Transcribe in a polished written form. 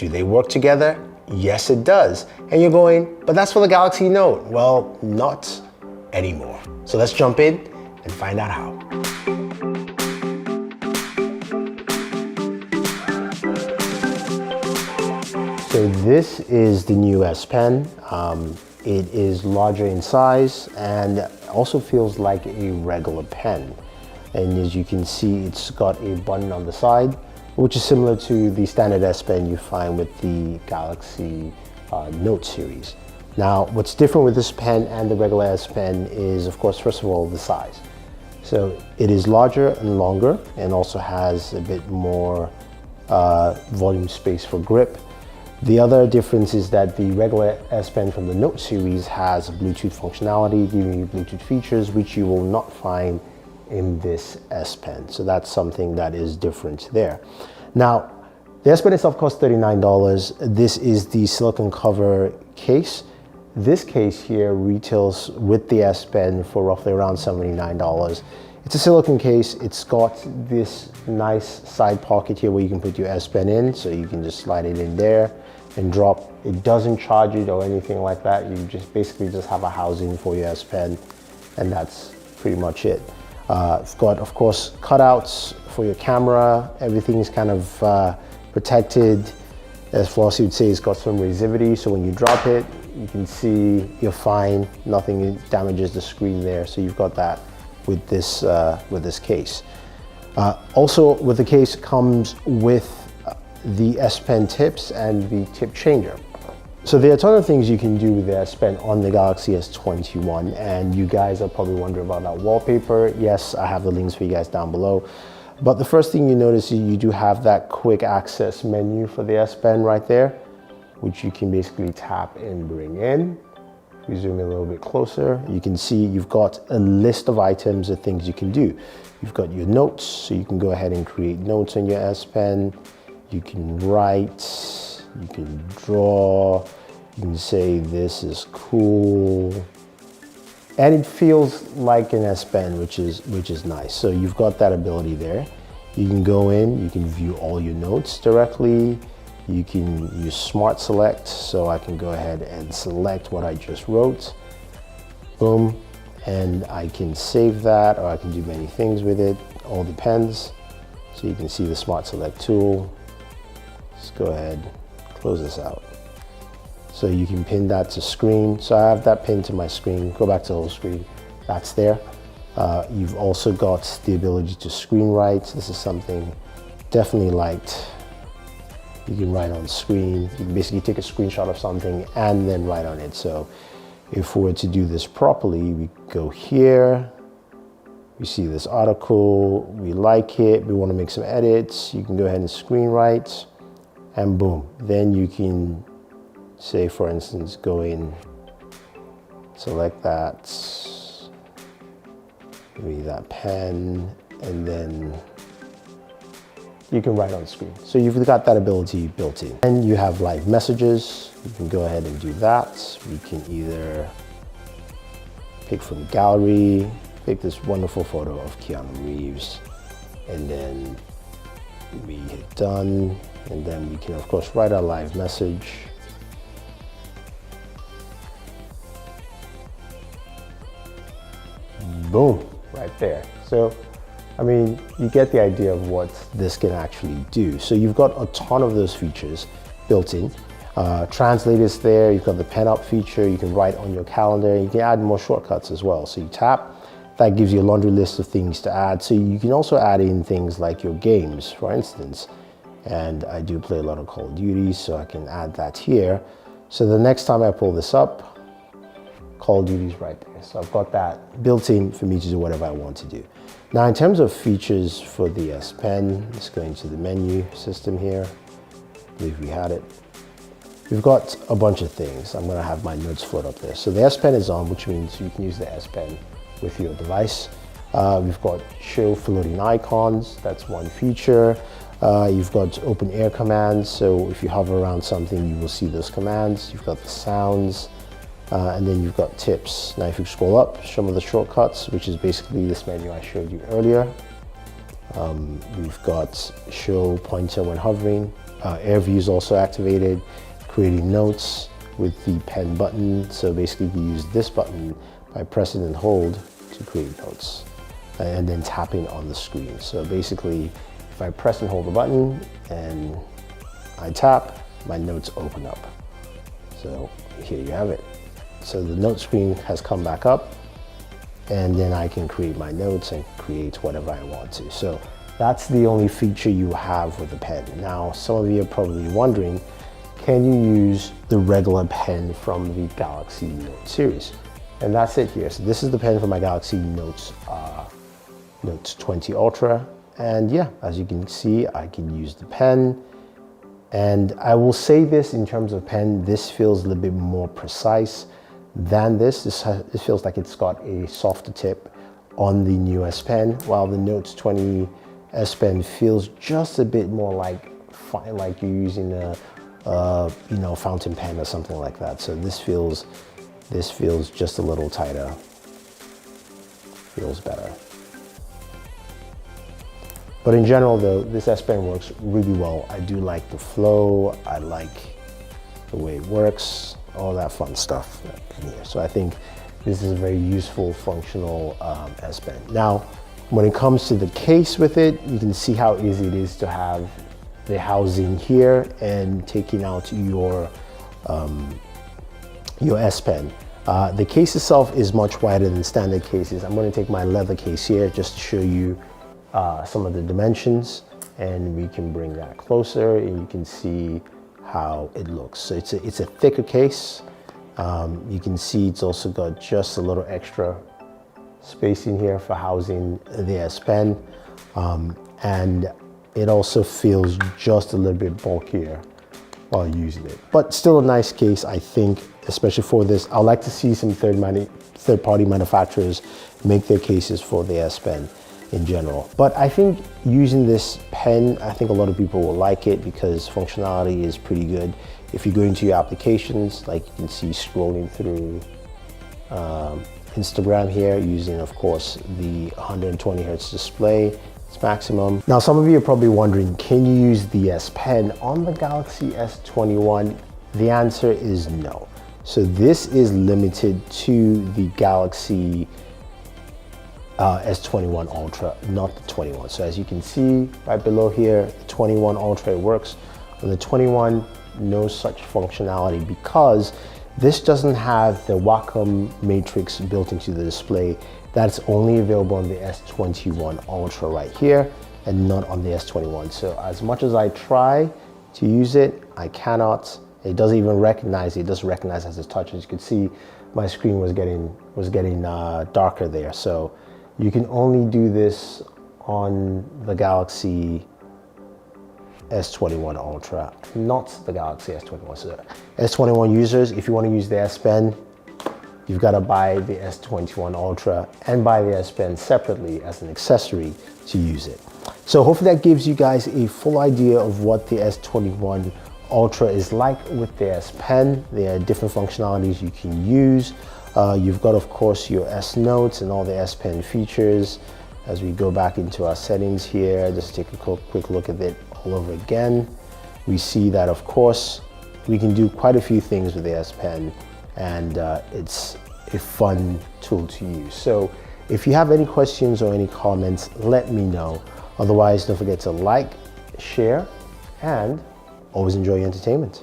Do they work together? Yes, it does. And you're going, but that's for the Galaxy Note. Well, not anymore. So let's jump in and find out how. So this is the new S Pen. It is larger in size and also feels like a regular pen. And as you can see, it's got a button on the side, which is similar to the standard S Pen you find with the Galaxy Note series. Now, what's different with this pen and the regular S Pen is, of course, first of all, the size. So it is larger and longer and also has a bit more volume space for grip. The other difference is that the regular S Pen from the Note series has Bluetooth functionality, giving you Bluetooth features, which you will not find in this S Pen. So that's something that is different there. Now, the S Pen itself costs $39. This is the silicone cover case. This case here retails with the S Pen for roughly around $79. It's a silicone case. It's got this nice side pocket here where you can put your S Pen in, so you can just slide it in there and drop. It doesn't charge it or anything like that. You just basically just have a housing for your S Pen, and that's pretty much it. It's got, of course, cutouts for your camera. Everything's kind of protected. As Flossie would say, it's got some resivity, so when you drop it, you can see you're fine. Nothing damages the screen there. So you've got that with this case. Also, with the case comes with the S Pen tips and the tip changer. So there are a ton of things you can do with the S Pen on the Galaxy S21, and you guys are probably wondering about that wallpaper. Yes, I have the links for you guys down below. But the first thing you notice is you do have that quick access menu for the S Pen right there, which you can basically tap and bring in. If we zoom in a little bit closer, you can see you've got a list of items of things you can do. You've got your notes, so you can go ahead and create notes on your S Pen. You can write, you can draw, you can say this is cool. And it feels like an S Pen, which is nice. So you've got that ability there. You can go in, you can view all your notes directly. You can use Smart Select, so I can go ahead and select what I just wrote. Boom, and I can save that, or I can do many things with it. All depends. So you can see the Smart Select tool. Let's go ahead, close this out. So you can pin that to screen. So I have that pinned to my screen. Go back to the whole screen. That's there. You've also got the ability to screen write. This is something definitely liked. You can write on screen. You can basically take a screenshot of something and then write on it. So if we were to do this properly, we go here. We see this article. We like it. We want to make some edits. You can go ahead and screen write. And boom, then you can say, for instance, go in, select that, maybe that pen, and then you can write on screen. So you've got that ability built in. And you have live messages. You can go ahead and do that. We can either pick from gallery, pick this wonderful photo of Keanu Reeves, and then we hit done. And then we can, of course, write our live message. Boom, right there. So, I mean, you get the idea of what this can actually do. So you've got a ton of those features built in. Translate is there. You've got the pen up feature. You can write on your calendar. You can add more shortcuts as well. So you tap, that gives you a laundry list of things to add. So you can also add in things like your games, for instance. And I do play a lot of Call of Duty, so I can add that here. So the next time I pull this up, Call of Duty's right there. So I've got that built in for me to do whatever I want to do. Now, in terms of features for the S Pen, let's go into the menu system here. I believe we had it. We've got a bunch of things. I'm gonna have my notes float up there. So the S Pen is on, which means you can use the S Pen with your device. We've got show floating icons. That's one feature. You've got open air commands, so if you hover around something, you will see those commands. You've got the sounds, and then you've got tips. Now, if you scroll up, some of the shortcuts, which is basically this menu I showed you earlier. We've got show pointer when hovering. Air view is also activated, creating notes with the pen button. So basically you use this button by pressing and hold to create notes, and then tapping on the screen. So basically, if I press and hold the button and I tap, my notes open up. So here you have it. So the note screen has come back up, and then I can create my notes and create whatever I want to. So that's the only feature you have with the pen. Now, some of you are probably wondering, can you use the regular pen from the Galaxy Note series? And that's it here. So this is the pen for my Galaxy Note 20 Ultra. And yeah, as you can see, I can use the pen. And I will say this in terms of pen, this feels a little bit more precise than this. This feels like it's got a softer tip on the new S Pen, while the Note 20 S Pen feels just a bit more like you're using a fountain pen or something like that. So this feels just a little tighter, feels better. But in general though, this S Pen works really well. I do like the flow, I like the way it works, all that fun stuff in here. So I think this is a very useful, functional S Pen. Now, when it comes to the case with it, you can see how easy it is to have the housing here and taking out your S Pen. The case itself is much wider than standard cases. I'm going to take my leather case here just to show you some of the dimensions, and we can bring that closer and you can see how it looks. So it's a thicker case. You can see it's also got just a little extra space in here for housing the S Pen, and it also feels just a little bit bulkier while using it, but still a nice case, I think, especially for this. I'd like to see some third-party manufacturers make their cases for the S Pen in general. But I think using this pen, I think a lot of people will like it because functionality is pretty good. If you go into your applications, like you can see scrolling through Instagram here, using of course the 120 Hertz display, it's maximum. Now some of you are probably wondering, can you use the S Pen on the Galaxy S21? The answer is no. So this is limited to the Galaxy S21 Ultra, not the 21. So as you can see right below here, the 21 Ultra works. On the 21, no such functionality because this doesn't have the Wacom matrix built into the display. That's only available on the S21 Ultra right here and not on the S21. So as much as I try to use it, I cannot. It doesn't even recognize it. It doesn't recognize as it touches. You can see my screen was getting darker there. So you can only do this on the Galaxy S21 Ultra, not the Galaxy S21. So S21 users, if you want to use the S Pen, you've got to buy the S21 Ultra and buy the S Pen separately as an accessory to use it. So hopefully that gives you guys a full idea of what the S21 Ultra is like with the S Pen. There are different functionalities you can use. You've got, of course, your S Notes and all the S Pen features. As we go back into our settings here, just take a quick look at it all over again. We see that, of course, we can do quite a few things with the S Pen, and it's a fun tool to use. So if you have any questions or any comments, let me know. Otherwise, don't forget to like, share, and always enjoy your entertainment.